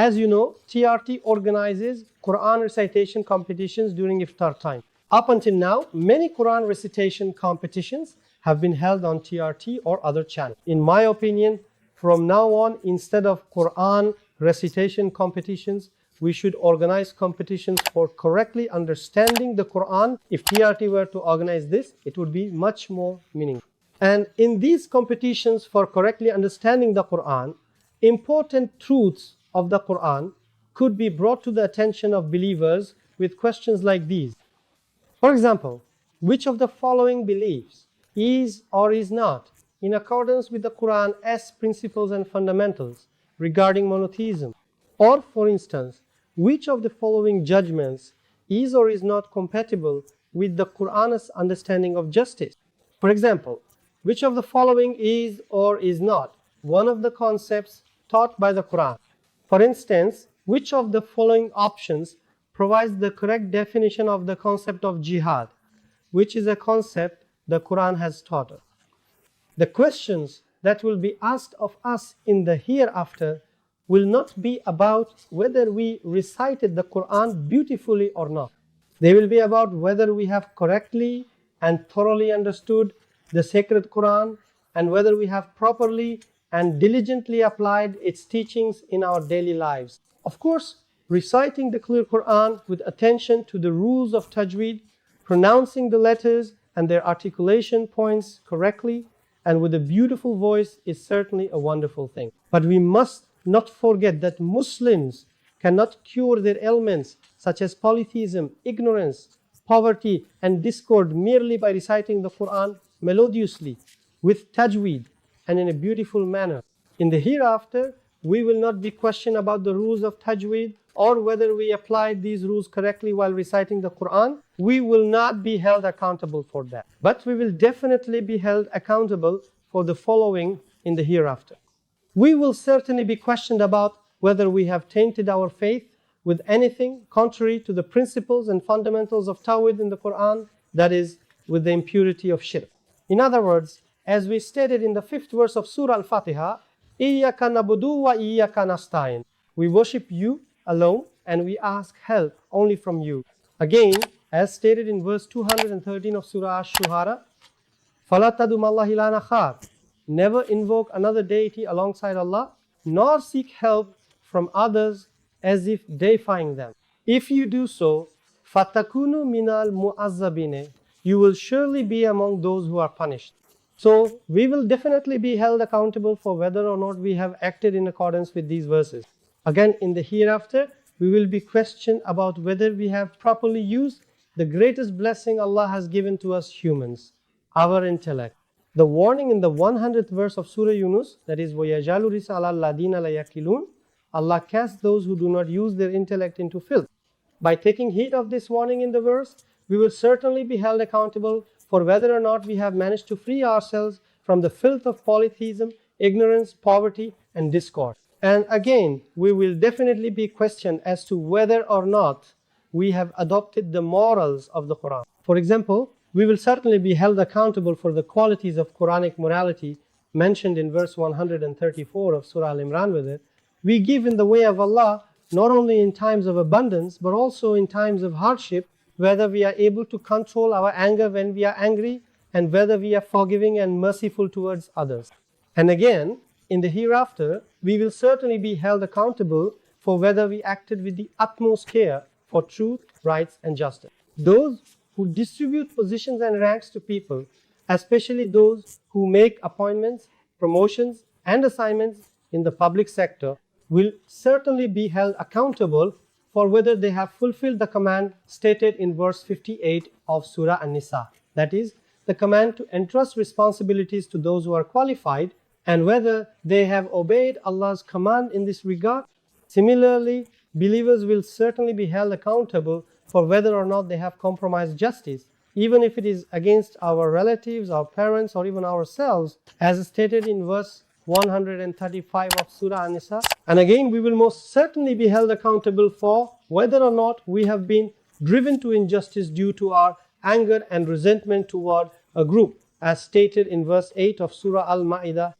As you know, TRT organizes Quran recitation competitions during iftar time. Up until now, many Quran recitation competitions have been held on TRT or other channels. In my opinion, from now on, instead of Quran recitation competitions, we should organize competitions for correctly understanding the Quran. If TRT were to organize this, it would be much more meaningful. And in these competitions for correctly understanding the Quran, important truths of the Quran could be brought to the attention of believers with questions like these. For example, which of the following beliefs is or is not in accordance with the Quran as principles and fundamentals regarding monotheism? Or, for instance, which of the following judgments is or is not compatible with the Quran's understanding of justice? For example, which of the following is or is not one of the concepts taught by the Quran? For instance, which of the following options provides the correct definition of the concept of jihad, which is a concept the Quran has taught us? The questions that will be asked of us in the hereafter will not be about whether we recited the Quran beautifully or not. They will be about whether we have correctly and thoroughly understood the sacred Quran and whether we have properly and diligently applied its teachings in our daily lives. Of course, reciting the clear Quran with attention to the rules of tajweed, pronouncing the letters and their articulation points correctly, and with a beautiful voice is certainly a wonderful thing. But we must not forget that Muslims cannot cure their ailments such as polytheism, ignorance, poverty, and discord merely by reciting the Quran melodiously, with tajweed, and in a beautiful manner. In the hereafter, we will not be questioned about the rules of tajweed or whether we applied these rules correctly while reciting the Quran. We will not be held accountable for that. But we will definitely be held accountable for the following in the hereafter. We will certainly be questioned about whether we have tainted our faith with anything contrary to the principles and fundamentals of Tawhid in the Quran, that is, with the impurity of shirk. In other words, as we stated in the 5th verse of Surah Al-Fatiha, إِيَّكَ نَعْبُدُ وَإِيَّكَ نَسْتَعِينُ. We worship you alone and we ask help only from you. Again, as stated in verse 213 of Surah Ash-Shu'ara, فَلَا تَدُمَ اللَّهِ إِلَّا نَخَارٍ. Never invoke another deity alongside Allah, nor seek help from others as if deifying them. If you do so, فَتَكُونُ مِنَ الْمُعَذَّبِينَ. You will surely be among those who are punished. So, we will definitely be held accountable for whether or not we have acted in accordance with these verses. Again, in the hereafter, we will be questioned about whether we have properly used the greatest blessing Allah has given to us humans, our intellect. The warning in the 100th verse of Surah Yunus, that is, وَيَجَعَلُ رِسَ عَلَى الَّذِينَ لَا يَكِلُونَ. Allah casts those who do not use their intellect into filth. By taking heed of this warning in the verse, we will certainly be held accountable for whether or not we have managed to free ourselves from the filth of polytheism, ignorance, poverty, and discord. And again, we will definitely be questioned as to whether or not we have adopted the morals of the Quran. For example, we will certainly be held accountable for the qualities of Quranic morality mentioned in verse 134 of Surah Al-Imran, whether we give in the way of Allah not only in times of abundance but also in times of hardship, whether we are able to control our anger when we are angry, and whether we are forgiving and merciful towards others. And again, in the hereafter, we will certainly be held accountable for whether we acted with the utmost care for truth, rights, and justice. Those who distribute positions and ranks to people, especially those who make appointments, promotions, and assignments in the public sector, will certainly be held accountable for whether they have fulfilled the command stated in verse 58 of Surah An-Nisa. That is, the command to entrust responsibilities to those who are qualified, and whether they have obeyed Allah's command in this regard. Similarly, believers will certainly be held accountable for whether or not they have compromised justice, even if it is against our relatives, our parents, or even ourselves, as stated in verse 135 of Surah An-Nisa. And again, we will most certainly be held accountable for whether or not we have been driven to injustice due to our anger and resentment toward a group, as stated in verse 8 of Surah Al-Ma'idah.